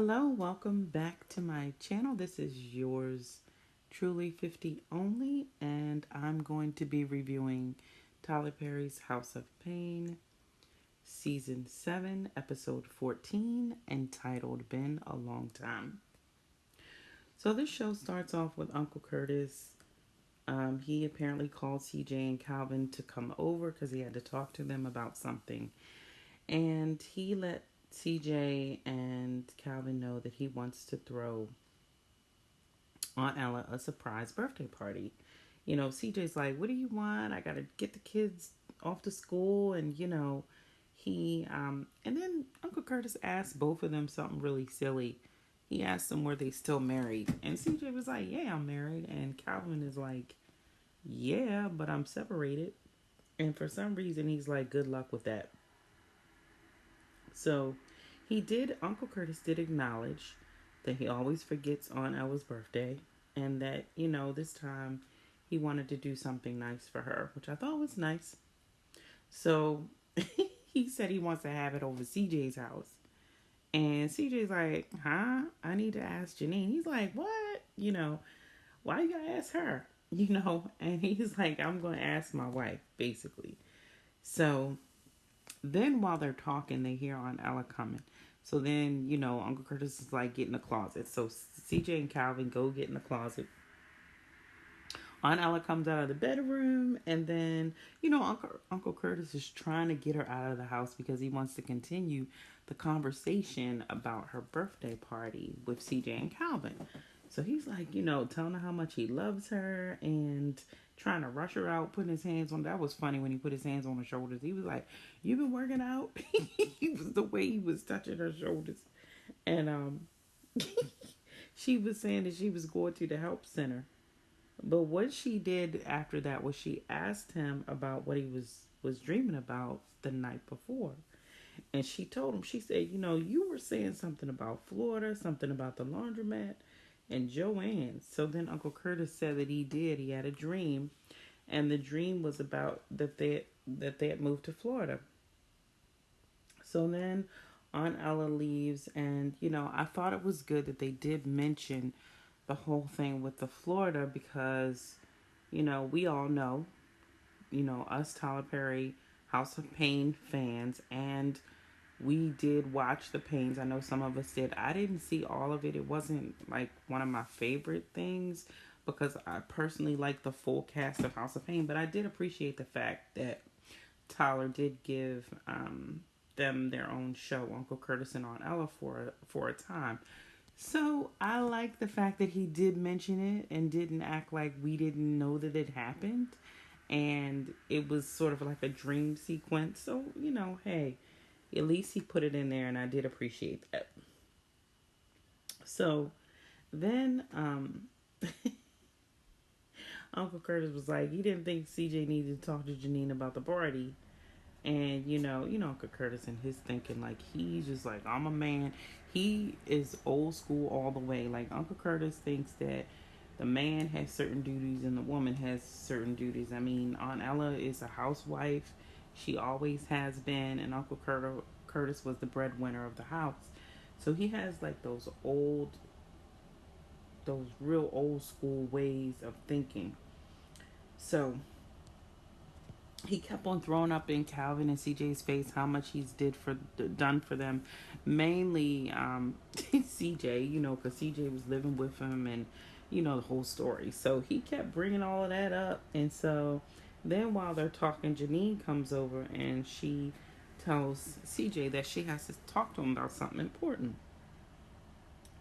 Hello, welcome back to my channel. This is yours truly 50 only, and I'm going to be reviewing Tyler Perry's House of Payne, Season 7, Episode 14, entitled Been a Long Time. So this show starts off with Uncle Curtis. He apparently called CJ and Calvin to come over because he had to talk to them about something. And he let CJ and Calvin know that he wants to throw Aunt Ella a surprise birthday party. CJ's like, "What do you want? I gotta get the kids off to school," and and then Uncle Curtis asked both of them something really silly. He asked them were they still married, and CJ was like, "Yeah, I'm married," and Calvin is like, "Yeah, but I'm separated," and for some reason he's like, "Good luck with that." So Uncle Curtis did acknowledge that he always forgets Aunt Ella's birthday and that, this time he wanted to do something nice for her, which I thought was nice. So he said he wants to have it over CJ's house. And CJ's like, huh? I need to ask Janine. He's like, what? Why you gotta ask her? And he's like, I'm going to ask my wife, basically. So then while they're talking, they hear Aunt Ella coming. So then, Uncle Curtis is like, get in the closet. So CJ and Calvin go get in the closet. Aunt Ella comes out of the bedroom, and then, Uncle Curtis is trying to get her out of the house because he wants to continue the conversation about her birthday party with CJ and Calvin. So he's like, telling her how much he loves her and trying to rush her out, putting his hands on. That was funny when he put his hands on her shoulders. He was like, "You been working out?" He was the way he was touching her shoulders, and she was saying that she was going to the help center. But what she did after that was she asked him about what he was dreaming about the night before. And she told him, she said, you were saying something about Florida, something about the laundromat, and Joanne. So then Uncle Curtis said that he did. He had a dream, and the dream was about that they had moved to Florida. So then Aunt Ella leaves, and I thought it was good that they did mention the whole thing with the Florida because we all know, us Tyler Perry House of Payne fans, and we did watch the Paynes. I know some of us did. I didn't see all of it. It wasn't like one of my favorite things because I personally like the full cast of House of Payne, but I did appreciate the fact that Tyler did give them their own show, Uncle Curtis and Aunt Ella, for a time. So I like the fact that he did mention it and didn't act like we didn't know that it happened. And it was sort of like a dream sequence. So, hey, at least he put it in there, and I did appreciate that. So then Uncle Curtis was like, he didn't think CJ needed to talk to Janine about the party. And Uncle Curtis and his thinking, like he's just like, I'm a man. He is old school all the way. Like Uncle Curtis thinks that the man has certain duties and the woman has certain duties. I mean, Aunt Ella is a housewife. She always has been, and Curtis was the breadwinner of the house. So he has like those real old school ways of thinking. So he kept on throwing up in Calvin and CJ's face how much he's done for them, mainly CJ, because CJ was living with him and the whole story. So he kept bringing all of that up, and so then while they're talking, Janine comes over and she tells CJ that she has to talk to him about something important.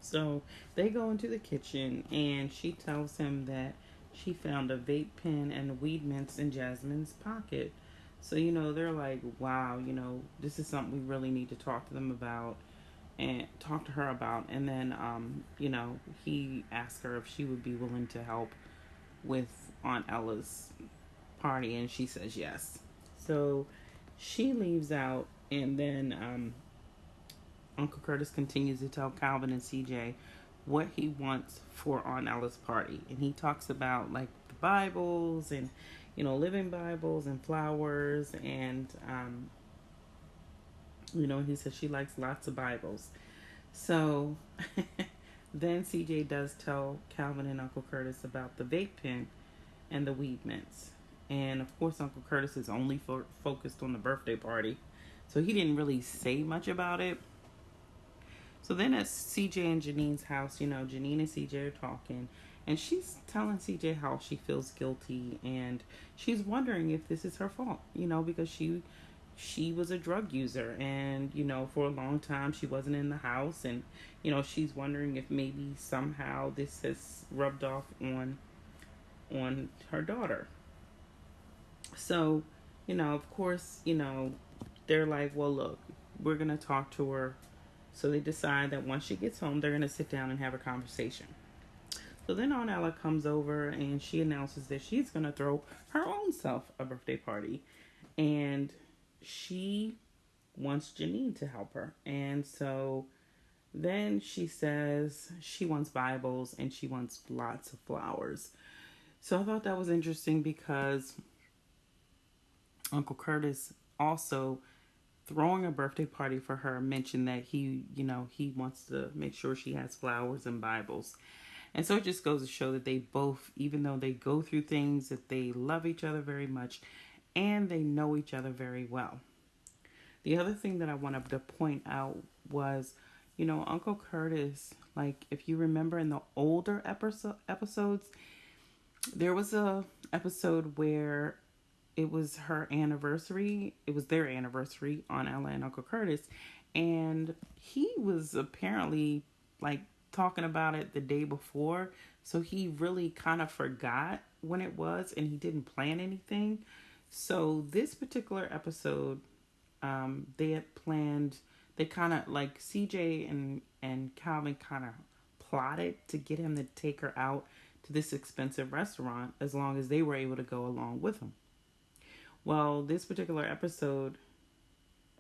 So they go into the kitchen and she tells him that she found a vape pen and weed mints in Jasmine's pocket. So, they're like, wow, this is something we really need to talk to them about and talk to her about. And then, he asked her if she would be willing to help with Aunt Ella's party, and she says yes. So she leaves out, and then Uncle Curtis continues to tell Calvin and CJ what he wants for Aunt Ella's party. And he talks about like the Bibles and, living Bibles and flowers. And he says she likes lots of Bibles. So then CJ does tell Calvin and Uncle Curtis about the vape pen and the weed mints. And of course, Uncle Curtis is only focused on the birthday party. So he didn't really say much about it. So then at CJ and Janine's house, Janine and CJ are talking. And she's telling CJ how she feels guilty, and she's wondering if this is her fault, because she was a drug user, and for a long time she wasn't in the house, and she's wondering if maybe somehow this has rubbed off on her daughter. So of course, they're like, well, look, we're gonna talk to her. So they decide that once she gets home, they're gonna sit down and have a conversation. So then Aunt Ella comes over and she announces that she's gonna throw her own self a birthday party, and she wants Janine to help her. And so then she says she wants Bibles and she wants lots of flowers. So I thought that was interesting because Uncle Curtis also throwing a birthday party for her mentioned that he wants to make sure she has flowers and Bibles. And so it just goes to show that they both, even though they go through things, that they love each other very much and they know each other very well. The other thing that I wanted to point out was, Uncle Curtis, like if you remember in the older episodes, there was a episode where it was her anniversary. It was their anniversary on Ella and Uncle Curtis. And he was apparently like talking about it the day before. So he really kind of forgot when it was and he didn't plan anything. So this particular episode, they had planned, they kind of like CJ and Calvin kind of plotted to get him to take her out to this expensive restaurant as long as they were able to go along with him. Well, this particular episode,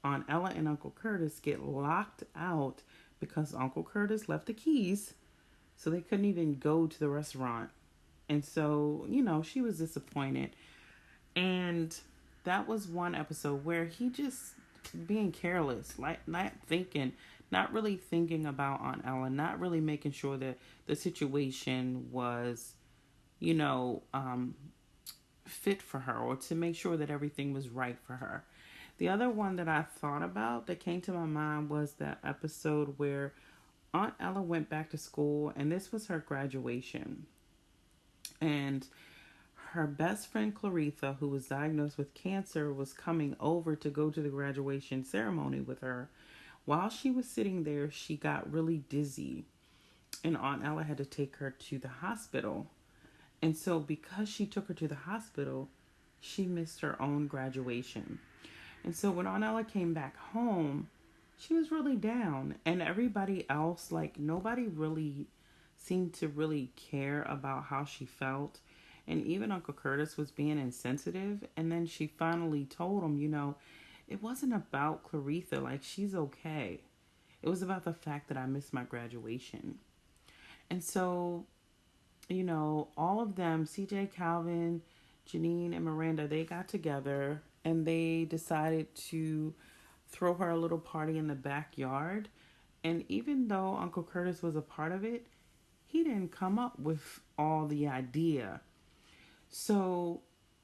on Ella and Uncle Curtis get locked out because Uncle Curtis left the keys, so they couldn't even go to the restaurant. And so, she was disappointed. And that was one episode where he just being careless, like not really thinking about Aunt Ella, not really making sure that the situation was, you know, um, fit for her or to make sure that everything was right for her. The other one that I thought about that came to my mind was the episode where Aunt Ella went back to school and this was her graduation. And her best friend Claritha, who was diagnosed with cancer, was coming over to go to the graduation ceremony with her. While she was sitting there, she got really dizzy, and Aunt Ella had to take her to the hospital. And so, because she took her to the hospital, she missed her own graduation. And so, when Aunt Ella came back home, she was really down. And everybody else, like, nobody really seemed to really care about how she felt. And even Uncle Curtis was being insensitive. And then she finally told him, it wasn't about Claritha. Like, she's okay. It was about the fact that I missed my graduation. And so all of them, CJ, Calvin, Janine, and Miranda, they got together and they decided to throw her a little party in the backyard. And even though Uncle Curtis was a part of it, he didn't come up with all the idea. So,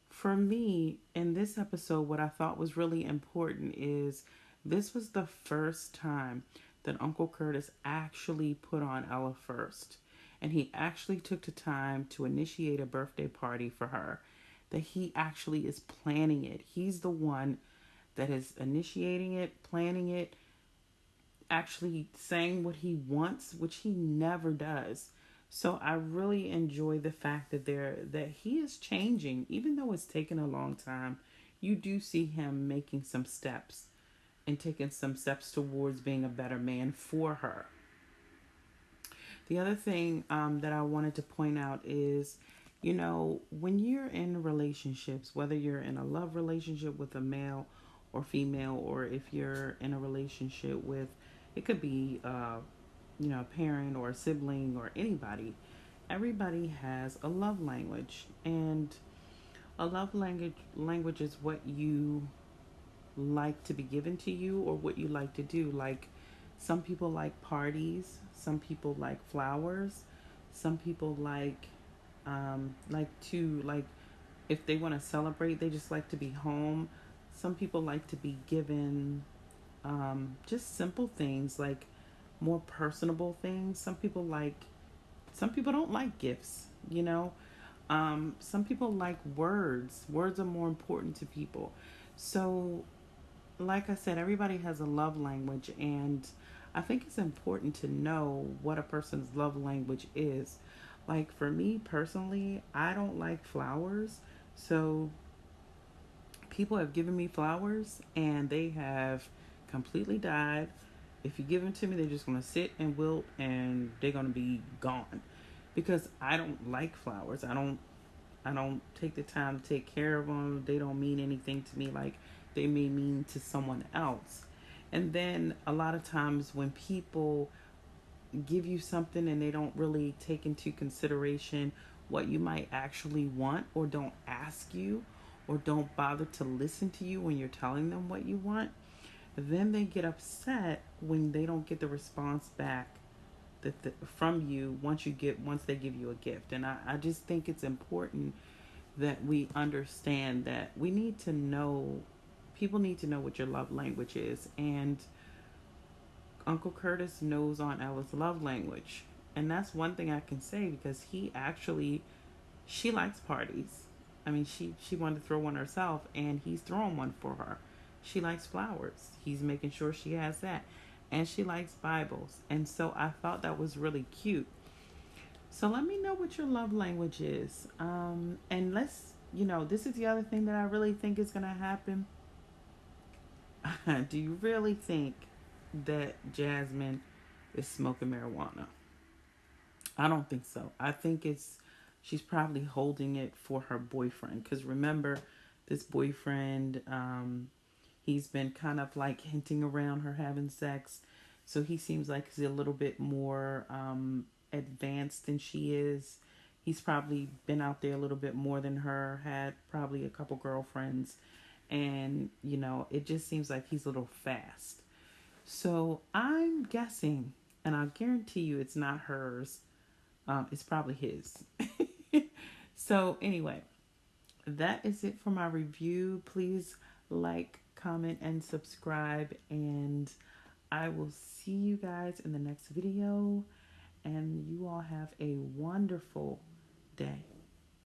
for me, in this episode, what I thought was really important is this was the first time that Uncle Curtis actually put on Ella first. And he actually took the time to initiate a birthday party for her. That he actually is planning it. He's the one that is initiating it, planning it, actually saying what he wants, which he never does. So I really enjoy the fact that he is changing, even though it's taken a long time. You do see him making some steps and taking some steps towards being a better man for her. The other thing that I wanted to point out is, when you're in relationships, whether you're in a love relationship with a male or female, or if you're in a relationship with, it could be, a parent or a sibling or anybody, everybody has a love language. And a love language is what you like to be given to you or what you like to do. Like Some people like parties. Some people like flowers. Some people like to like if they want to celebrate, they just like to be home. Some people like to be given just simple things like more personable things. Some people don't like gifts, you know. Some people like words. Words are more important to people. So, like I said, everybody has a love language, and I think it's important to know what a person's love language is. Like for me personally, I don't like flowers. So, people have given me flowers and they have completely died. If you give them to me, they're just going to sit and wilt and they're going to be gone because I don't like flowers. I don't take the time to take care of them. They don't mean anything to me like they may mean to someone else. And then a lot of times when people give you something and they don't really take into consideration what you might actually want, or don't ask you, or don't bother to listen to you when you're telling them what you want, then they get upset when they don't get the response back from you once they give you a gift. And I just think it's important that we understand that we need to know, people need to know what your love language is. And Uncle Curtis knows Aunt Ella's love language. And that's one thing I can say because she likes parties. I mean, she wanted to throw one herself and he's throwing one for her. She likes flowers. He's making sure she has that. And she likes Bibles. And so I thought that was really cute. So let me know what your love language is. And this is the other thing that I really think is going to happen. Do you really think that Jasmine is smoking marijuana? I don't think so. I think she's probably holding it for her boyfriend. Because remember, this boyfriend, he's been kind of like hinting around her having sex. So he seems like he's a little bit more advanced than she is. He's probably been out there a little bit more than her, had probably a couple girlfriends. And, it just seems like he's a little fast. So I'm guessing, and I guarantee you it's not hers, it's probably his. So, anyway, that is it for my review. Please like, comment, and subscribe. And I will see you guys in the next video. And you all have a wonderful day.